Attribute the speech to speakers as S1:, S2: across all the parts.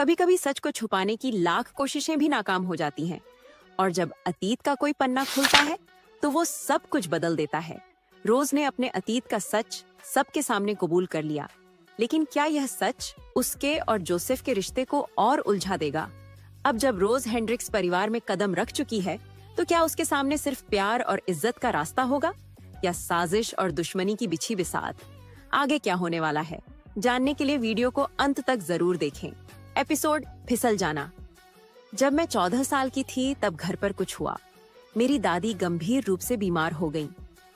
S1: कभी कभी सच को छुपाने की लाख कोशिशें भी नाकाम हो जाती हैं, और जब अतीत का कोई पन्ना खुलता है तो वो सब कुछ बदल देता है। रोज ने अपने अतीत का सच सबके सामने कबूल कर लिया, लेकिन क्या यह सच उसके और जोसेफ के रिश्ते को और उलझा देगा? अब जब रोज हेंड्रिक्स परिवार में कदम रख चुकी है, तो क्या उसके सामने सिर्फ प्यार और इज्जत का रास्ता होगा, या साजिश और दुश्मनी की बिछी बिसात? आगे क्या होने वाला है, जानने के लिए वीडियो को अंत तक जरूर देखें। एपिसोड फिसल जाना। जब मैं 14 साल की थी तब घर पर कुछ हुआ। मेरी दादी गंभीर रूप से बीमार हो गईं।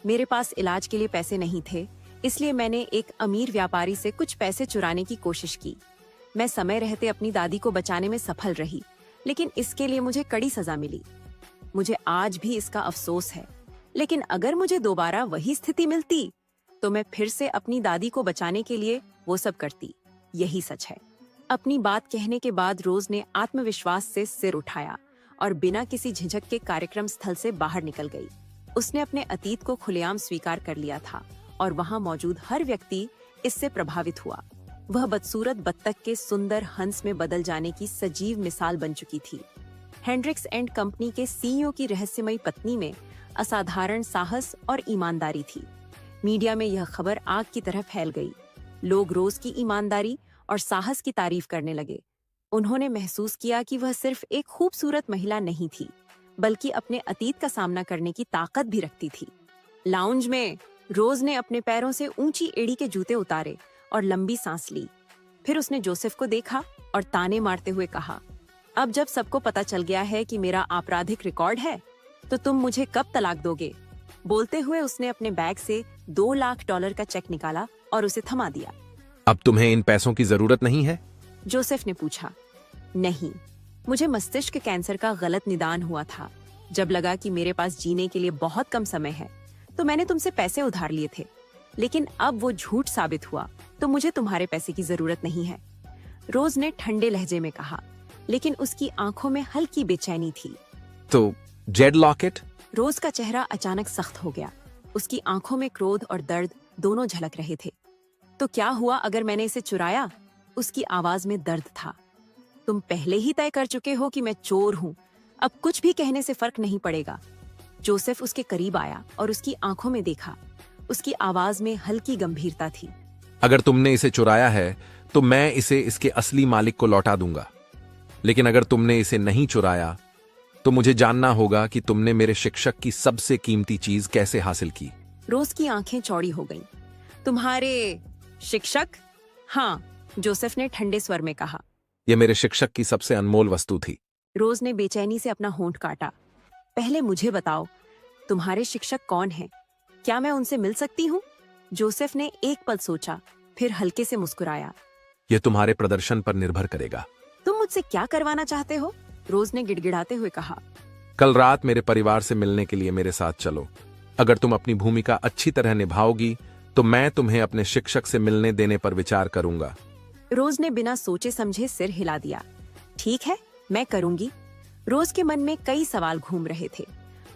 S1: मेरे पास इलाज के लिए पैसे नहीं थे, इसलिए मैंने एक अमीर व्यापारी से कुछ पैसे चुराने की कोशिश की। मैं समय रहते अपनी दादी को बचाने में सफल रही, लेकिन इसके लिए मुझे कड़ी सजा मिली। मुझे आज भी इसका अफसोस है, लेकिन अगर मुझे दोबारा वही स्थिति मिलती तो मैं फिर से अपनी दादी को बचाने के लिए वो सब करती। यही सच है। अपनी बात कहने के बाद रोज ने आत्मविश्वास से सिर उठाया और बिना किसी झिझक के कार्यक्रम स्थल से बाहर निकल गई। उसने अपने अतीत को खुलेआम स्वीकार कर लिया था और वहां मौजूद हर व्यक्ति इससे प्रभावित हुआ। वह बदसूरत बत्तख के सुंदर हंस में बदल जाने की सजीव मिसाल बन चुकी थी। हेंड्रिक्स एंड कंपनी के सीईओ की रहस्यमयी पत्नी में असाधारण साहस और ईमानदारी थी। मीडिया में यह खबर आग की तरह फैल गई। लोग रोज की ईमानदारी और साहस की तारीफ करने लगे। उन्होंने महसूस किया कि वह सिर्फ एक खूबसूरत महिला नहीं थी, बल्कि अपने अतीत का सामना करने की ताकत भी रखती थी। लाउंज में रोज ने अपने पैरों से ऊंची एड़ी के जूते उतारे और लंबी सांस ली। फिर उसने जोसेफ को देखा और ताने मारते हुए कहा, अब जब सबको पता चल गया है कि मेरा आपराधिक रिकॉर्ड है, तो तुम मुझे कब तलाक दोगे? बोलते हुए उसने अपने बैग से $2 लाख का चेक निकाला और उसे थमा दिया।
S2: अब तुम्हें इन पैसों की जरूरत नहीं है?
S1: जोसेफ ने पूछा। नहीं, मुझे मस्तिष्क कैंसर का गलत निदान हुआ था। जब लगा कि मेरे पास जीने के लिए बहुत कम समय है, तो मैंने तुमसे पैसे उधार लिए थे, लेकिन अब वो झूठ साबित हुआ, तो मुझे तुम्हारे पैसे की जरूरत नहीं है। रोज ने ठंडे लहजे में कहा, लेकिन उसकी आंखों में हल्की बेचैनी थी।
S2: तो जेड लॉकेट?
S1: रोज का चेहरा अचानक सख्त हो गया। उसकी आंखों में क्रोध और दर्द दोनों झलक रहे थे। तो क्या हुआ अगर मैंने इसे चुराया? उसकी आवाज में दर्द था। तुम पहले ही तय कर चुके हो कि मैं चोर हूँ। अब कुछ भी कहने से फर्क नहीं पड़ेगा। जोसेफ उसके करीब आया और उसकी आंखों में देखा। उसकी आवाज में हल्की गंभीरता थी।
S2: अगर तुमने इसे चुराया है तो मैं इसे इसके असली मालिक को लौटा दूंगा, लेकिन अगर तुमने इसे नहीं चुराया तो मुझे जानना होगा कि तुमने मेरे शिक्षक की सबसे कीमती चीज कैसे हासिल की।
S1: रोज की आंखें चौड़ी हो गईं। तुम्हारे शिक्षक? हाँ, जोसेफ ने ठंडे स्वर में कहा।
S2: यह मेरे शिक्षक की सबसे अनमोल वस्तु थी।
S1: रोज ने बेचैनी से अपना होंठ काटा। पहले मुझे बताओ, तुम्हारे शिक्षक कौन हैं? क्या मैं उनसे मिल सकती हूँ? जोसेफ ने एक पल सोचा, फिर हल्के से मुस्कुराया।
S2: यह तुम्हारे प्रदर्शन पर निर्भर करेगा।
S1: तुम मुझसे क्या करवाना चाहते हो? रोज ने गिड़गिड़ाते हुए कहा।
S2: कल रात मेरे परिवार से मिलने के लिए मेरे साथ चलो। अगर तुम अपनी भूमिका अच्छी तरह निभाओगी तो मैं तुम्हें अपने शिक्षक से मिलने देने पर विचार करूंगा।
S1: रोज ने बिना सोचे समझे सिर हिला दिया। ठीक है, मैं करूंगी। रोज के मन में कई सवाल घूम रहे थे।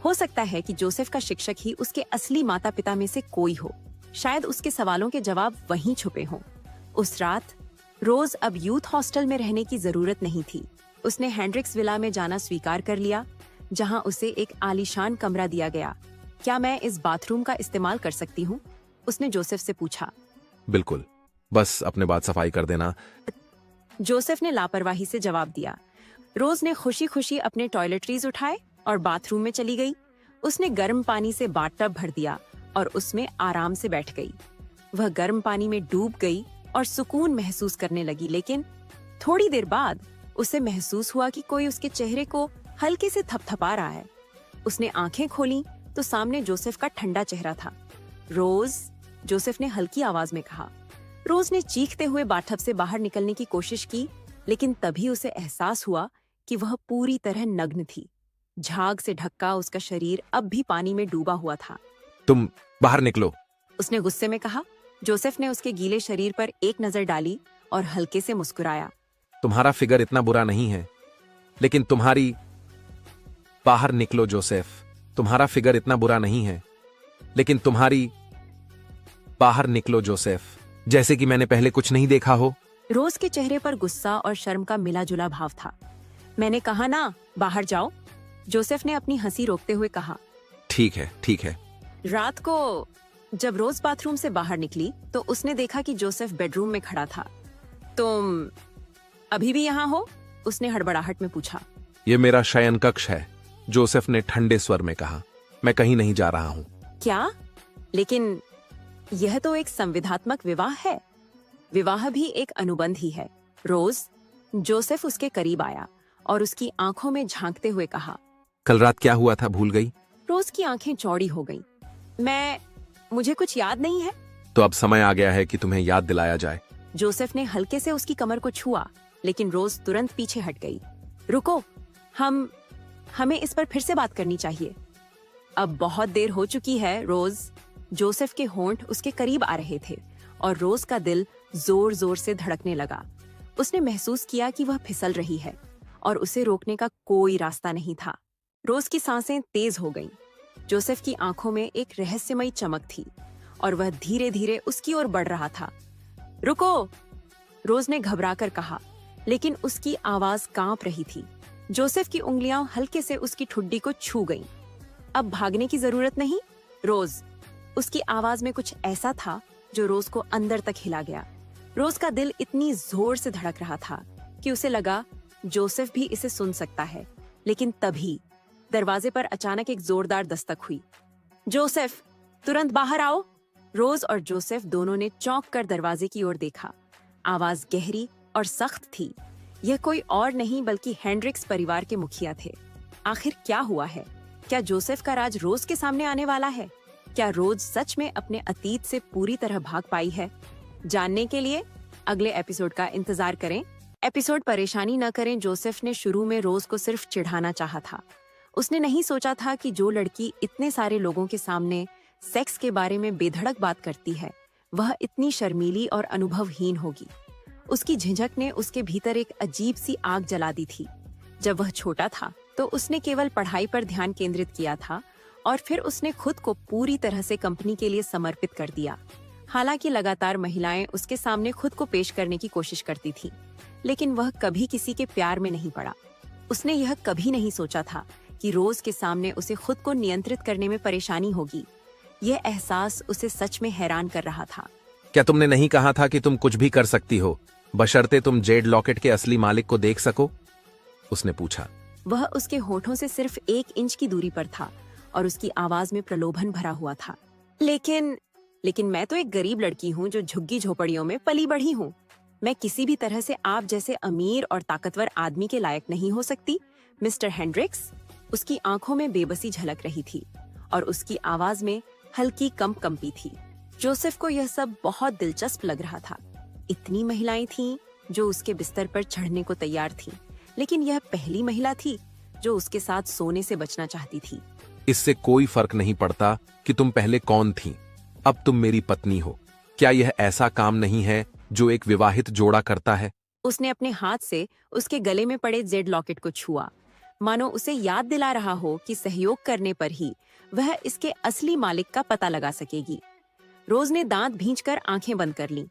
S1: हो सकता है कि जोसेफ का शिक्षक ही उसके असली माता पिता में से कोई हो। शायद उसके सवालों के जवाब वहीं छुपे हों। उस रात रोज अब यूथ हॉस्टल में रहने की जरूरत नहीं थी। उसने हेंड्रिक्स विला में जाना स्वीकार कर लिया, जहां उसे एक आलीशान कमरा दिया गया। क्या मैं इस बाथरूम का इस्तेमाल कर सकती हूँ? उसने जोसेफ से पूछा।
S2: बिल्कुल, बस अपने बाद सफाई कर देना।
S1: जोसेफ ने लापरवाही से जवाब दिया। रोज ने खुशी खुशी अपने टॉयलेटरीज उठाए और बाथरूम में चली गई। उसने गर्म पानी से बाथटब भर दिया और उसमें आराम से बैठ गई। वह गर्म पानी में डूब गई और सुकून महसूस करने लगी, लेकिन थोड़ी देर बाद उसे महसूस हुआ कि कोई उसके चेहरे को हल्के से थपथपा रहा है। उसने आंखें खोली तो सामने जोसेफ का ठंडा चेहरा था। रोज, जोसेफ ने हल्की आवाज में कहा। रोज ने चीखते हुए बाथटब से बाहर निकलने की कोशिश की, लेकिन तभी उसे एहसास हुआ कि वह पूरी तरह नग्न थी। झाग से ढका उसका शरीर अब भी पानी में डूबा हुआ था।
S2: तुम बाहर निकलो,
S1: उसने गुस्से में कहा। जोसेफ ने उसके गीले शरीर पर एक नजर डाली और हल्के से मुस्कुराया।
S2: तुम्हारा फिगर इतना बुरा नहीं है, लेकिन तुम्हारी बाहर निकलो जोसेफ। तुम्हारा फिगर इतना बुरा नहीं है, लेकिन तुम्हारी बाहर निकलो जोसेफ। जैसे कि मैंने पहले कुछ नहीं देखा हो।
S1: रोज के चेहरे पर गुस्सा और शर्म का मिला जुला भाव था। मैंने कहा ना, बाहर जाओ, जोसेफ ने अपनी हंसी रोकते हुए कहा।
S2: ठीक है, ठीक है।
S1: रात को जब रोज बाथरूम से बाहर निकली तो उसने देखा कि जोसेफ बेडरूम में खड़ा था। तुम अभी भी यहाँ हो? उसने हड़बड़ाहट में पूछा।
S2: ये मेरा शयन कक्ष है, जोसेफ ने ठंडे स्वर में कहा। मैं कहीं नहीं जा रहा हूँ।
S1: क्या? लेकिन यह तो एक संविधात्मक विवाह है। विवाह भी एक अनुबंध ही है। रोज, जोसेफ उसके करीब आया और उसकी आंखों में झांकते हुए कहा।
S2: कल रात क्या हुआ था, भूल गई?
S1: रोज की आंखें चौड़ी हो गईं। मुझे कुछ याद नहीं है।
S2: तो अब समय आ गया है कि तुम्हें याद दिलाया जाए।
S1: जोसेफ ने हल्के से उसकी कमर को छुआ, लेकिन रोज तुरंत पीछे हट गई। रुको, हमें इस पर फिर से बात करनी चाहिए। अब बहुत देर हो चुकी है, रोज। जोसेफ के होंठ उसके करीब आ रहे थे और रोज का दिल जोर जोर से धड़कने लगा। उसने महसूस किया कि वह फिसल रही है और उसे रोकने का कोई रास्ता नहीं था। रोज की सांसें तेज हो गईं। जोसेफ की आंखों में एक रहस्यमयी चमक थी और वह धीरे धीरे उसकी ओर बढ़ रहा था। रुको, रोज ने घबराकर कहा, लेकिन उसकी आवाज कांप रही थी। जोसेफ की उंगलियां हल्के से उसकी ठुड्डी को छू गईं। अब भागने की जरूरत नहीं, रोज। उसकी आवाज में कुछ ऐसा था जो रोज को अंदर तक हिला गया। रोज का दिल इतनी जोर से धड़क रहा था कि उसे लगा जोसेफ भी इसे सुन सकता है। लेकिन तभी दरवाजे पर अचानक एक जोरदार दस्तक हुई। जोसेफ, तुरंत बाहर आओ। रोज और जोसेफ दोनों ने चौंक कर दरवाजे की ओर देखा। आवाज गहरी और सख्त थी। यह कोई और नहीं बल्कि हेंड्रिक्स परिवार के मुखिया थे। आखिर क्या हुआ है? क्या जोसेफ का राज रोज के सामने आने वाला है? क्या रोज सच में अपने अतीत से पूरी तरह भाग पाई है? जानने के लिए अगले एपिसोड का इंतजार करें। एपिसोड परेशानी न करें। जोसेफ ने शुरू में रोज को सिर्फ चिढ़ाना चाहा था। उसने नहीं सोचा था कि जो लड़की इतने सारे लोगों के सामने सेक्स के बारे में बेधड़क बात करती है, वह इतनी शर्मीली और अनुभवहीन होगी। उसकी झिझक ने उसके भीतर एक अजीब सी आग जला दी थी। जब वह छोटा था तो उसने केवल पढ़ाई पर ध्यान केंद्रित किया था और फिर उसने खुद को पूरी तरह से कंपनी के लिए समर्पित कर दिया। हालांकि लगातार महिलाएं उसके सामने खुद को पेश करने की कोशिश करती थीं, लेकिन वह कभी किसी के प्यार में नहीं पड़ा। उसने यह कभी नहीं सोचा था कि रोज के सामने उसे खुद को नियंत्रित करने में परेशानी होगी। यह एहसास उसे सच में हैरान कर रहा था।
S2: क्या तुमने नहीं कहा था कि तुम कुछ भी कर सकती हो, बशर्ते तुम जेड लॉकेट के असली मालिक को देख सको? उसने पूछा।
S1: वह उसके होठों से सिर्फ 1 इंच की दूरी पर था और उसकी आवाज में प्रलोभन भरा हुआ था। लेकिन मैं तो एक गरीब लड़की हूँ जो झुग्गी झोपड़ियों में पली बढ़ी हूँ। मैं किसी भी तरह से आप जैसे अमीर और ताकतवर आदमी के लायक नहीं हो सकती, मिस्टर हेंड्रिक्स। उसकी आंखों में बेबसी झलक रही थी और उसकी आवाज में हल्की कंपी थी। जोसेफ को यह सब बहुत दिलचस्प लग रहा था। इतनी महिलाएं थीं जो उसके बिस्तर पर चढ़ने को तैयार थीं, लेकिन यह पहली महिला थी जो उसके साथ सोने से बचना चाहती थी।
S2: इससे कोई फर्क नहीं पड़ता कि तुम पहले कौन थीं, अब तुम मेरी पत्नी हो। क्या यह ऐसा काम नहीं है जो एक विवाहित जोड़ा करता है?
S1: उसने अपने हाथ से उसके गले में पड़े जेड लॉकेट को छुआ, मानो उसे याद दिला रहा हो कि सहयोग करने पर ही वह इसके असली मालिक का पता लगा सकेगी। रोज ने दांत भींचकर आंखें बंद कर लीं।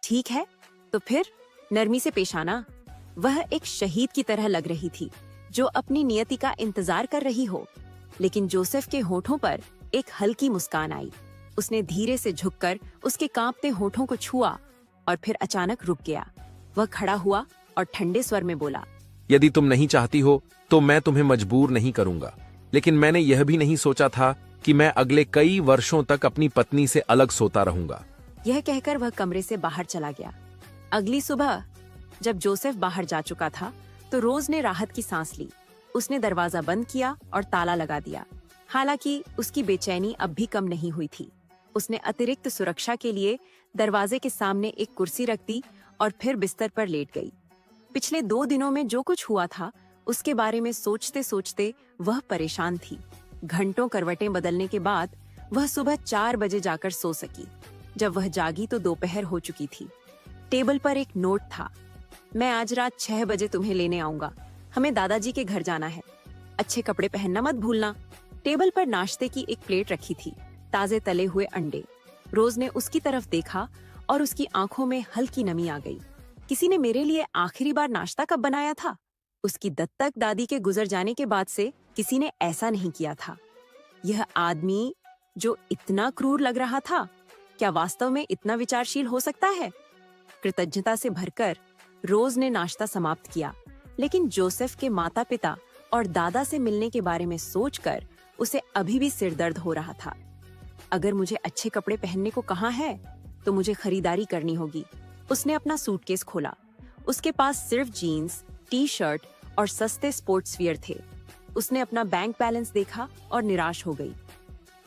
S1: ठीक है, तो फिर नरमी से पेश आना। वह एक शहीद की तरह लग रही थी जो अपनी नियति का इंतजार कर रही हो। लेकिन जोसेफ के होठों पर एक हल्की मुस्कान आई। उसने धीरे से झुककर उसके कांपते होठों को छुआ और फिर अचानक रुक गया। वह खड़ा हुआ और ठंडे स्वर में बोला,
S2: यदि तुम नहीं चाहती हो तो मैं तुम्हें मजबूर नहीं करूंगा, लेकिन मैंने यह भी नहीं सोचा था कि मैं अगले कई वर्षों तक अपनी पत्नी से अलग सोता रहूंगा।
S1: यह कहकर वह कमरे से बाहर चला गया। अगली सुबह जब जोसेफ बाहर जा चुका था तो रोज ने राहत की सांस ली। उसने दरवाजा बंद किया और ताला लगा दिया। हालांकि उसकी बेचैनी अब भी कम नहीं हुई थी। उसने अतिरिक्त सुरक्षा के लिए दरवाजे के सामने एक कुर्सी रख दी और फिर बिस्तर पर लेट गई। पिछले 2 दिनों में जो कुछ हुआ था उसके बारे में सोचते सोचते वह परेशान थी। घंटों करवटें बदलने के बाद वह सुबह 4 बजे जाकर सो सकी। जब वह जागी तो दोपहर हो चुकी थी। टेबल पर एक नोट था, मैं आज रात 6 बजे तुम्हें लेने आऊंगा। हमें दादाजी के घर जाना है। अच्छे कपड़े पहनना मत भूलना। टेबल पर नाश्ते की एक प्लेट रखी थी, ताजे तले हुए अंडे। रोज ने उसकी तरफ देखा और उसकी आंखों में हल्की नमी आ गई। किसी ने मेरे लिए आखिरी बार नाश्ता कब बनाया था? उसकी दत्तक दादी के गुजर जाने के बाद से किसी ने ऐसा नहीं किया था। यह आदमी जो इतना क्रूर लग रहा था, क्या वास्तव में इतना विचारशील हो सकता है? कृतज्ञता से भरकर रोज ने नाश्ता समाप्त किया, लेकिन जोसेफ के माता पिता और दादा से मिलने के बारे में सोचकर उसे अभी भी सिरदर्द हो रहा था। अगर मुझे अच्छे कपड़े पहनने को कहा है तो मुझे खरीदारी करनी होगी। उसने अपना सूटकेस खोला। उसके पास सिर्फ जीन्स, टी शर्ट और सस्ते स्पोर्ट्स वियर थे। उसने अपना बैंक बैलेंस देखा और निराश हो गई।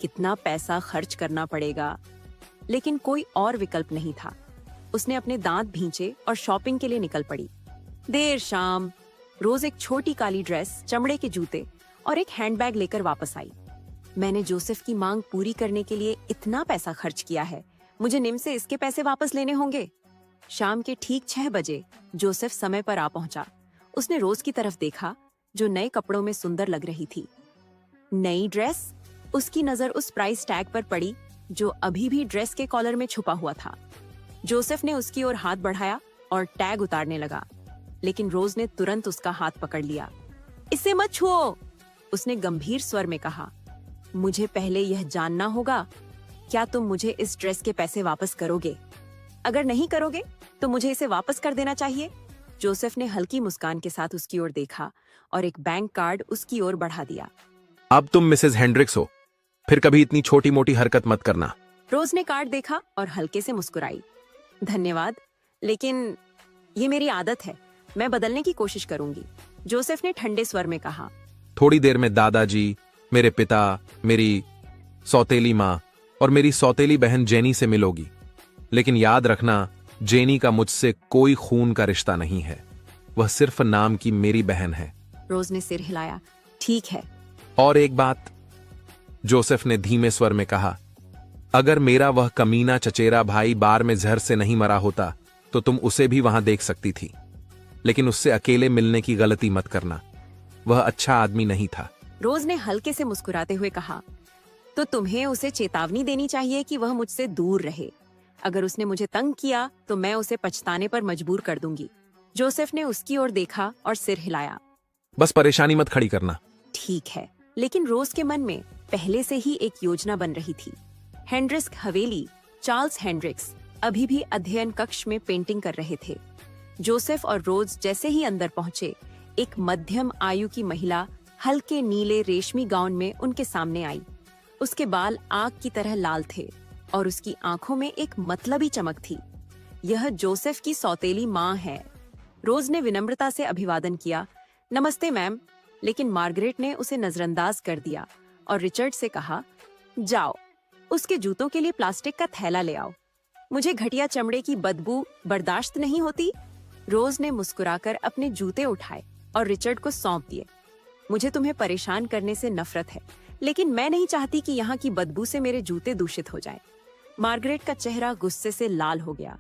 S1: कितना पैसा खर्च करना पड़ेगा, लेकिन कोई और विकल्प नहीं था। उसने अपने दांत भींचे और शॉपिंग के लिए निकल पड़ी। देर शाम रोज एक छोटी काली ड्रेस, चमड़े के जूते और एक हैंडबैग लेकर वापस आई। मैंने जोसेफ की मांग पूरी करने के लिए इतना पैसा खर्च किया है, मुझे निम से इसके पैसे वापस लेने होंगे। शाम के ठीक 6 बजे जोसेफ समय पर आ पहुंचा। उसने रोज की तरफ देखा, जो नए कपड़ों में सुंदर लग रही थी। नई ड्रेस? उसकी नजर उस प्राइस टैग पर पड़ी जो अभी भी ड्रेस के कॉलर में छुपा हुआ था। जोसेफ ने उसकी ओर हाथ बढ़ाया और टैग उतारने लगा, लेकिन रोज ने तुरंत उसका हाथ पकड़ लिया। इसे मत छुओ, उसने गंभीर स्वर में कहा। मुझे पहले यह जानना होगा, क्या तुम मुझे इस ड्रेस के पैसे वापस करोगे? अगर नहीं करोगे तो मुझे इसे वापस कर देना चाहिए। जोसेफ ने हल्की मुस्कान के साथ उसकी ओर देखा और एक बैंक कार्ड उसकी ओर बढ़ा दिया।
S2: अब तुम मिसेस हेंड्रिक्स हो, फिर कभी इतनी छोटी मोटी हरकत मत करना।
S1: रोज ने कार्ड देखा और हल्के से मुस्कुराई। धन्यवाद, लेकिन ये मेरी आदत है, मैं बदलने की कोशिश करूंगी, जोसेफ ने ठंडे स्वर में कहा।
S2: थोड़ी देर में दादाजी, मेरे पिता, मेरी सौतेली माँ और मेरी सौतेली बहन जेनी से मिलोगी। लेकिन याद रखना, जेनी का मुझसे कोई खून का रिश्ता नहीं है। वह सिर्फ नाम की मेरी बहन है।
S1: रोज ने सिर हिलाया। ठीक है।
S2: और एक बात, जोसेफ ने धीमे स्वर में कहा, अगर मेरा वह कमीना चचेरा भाई बार में जहर से नहीं मरा होता तो तुम उसे भी वहां देख सकती थी। लेकिन उससे अकेले मिलने की गलती मत करना, वह अच्छा आदमी नहीं था।
S1: रोज ने हल्के से मुस्कुराते हुए कहा, तो तुम्हें उसे चेतावनी देनी चाहिए कि वह मुझसे दूर रहे। अगर उसने मुझे तंग किया तो मैं उसे पछताने पर मजबूर कर दूंगी। जोसेफ ने उसकी ओर देखा और सिर हिलाया।
S2: बस परेशानी मत खड़ी करना।
S1: ठीक है। लेकिन रोज के मन में पहले से ही एक योजना बन रही थी। हेंड्रिक्स हवेली, चार्ल्स हेंड्रिक्स अभी भी अध्ययन कक्ष में पेंटिंग कर रहे थे। जोसेफ और रोज जैसे ही अंदर पहुंचे, एक मध्यम आयु की महिला हल्के नीले रेशमी गाउन में उनके सामने आई। उसके बाल आग की तरह लाल थे और उसकी आंखों में एक मतलबी चमक थी। यह जोसेफ की सौतेली माँ है। रोज ने विनम्रता से अभिवादन किया। नमस्ते मैम। लेकिन मार्गरेट ने उसे नजरअंदाज कर दिया और रिचर्ड से कहा, जाओ, उसके जूतों के लिए प्लास्टिक का थैला ले आओ। मुझे घटिया चमड़े की बदबू बर्दाश्त नहीं होती। रोज ने मुस्कुराकर अपने जूते उठाए और रिचर्ड को सौंप दिए। मुझे तुम्हें परेशान करने से नफरत है, लेकिन मैं नहीं चाहती कि यहाँ की बदबू से मेरे जूते दूषित हो जाएं। मार्गरेट का चेहरा गुस्से से लाल हो गया।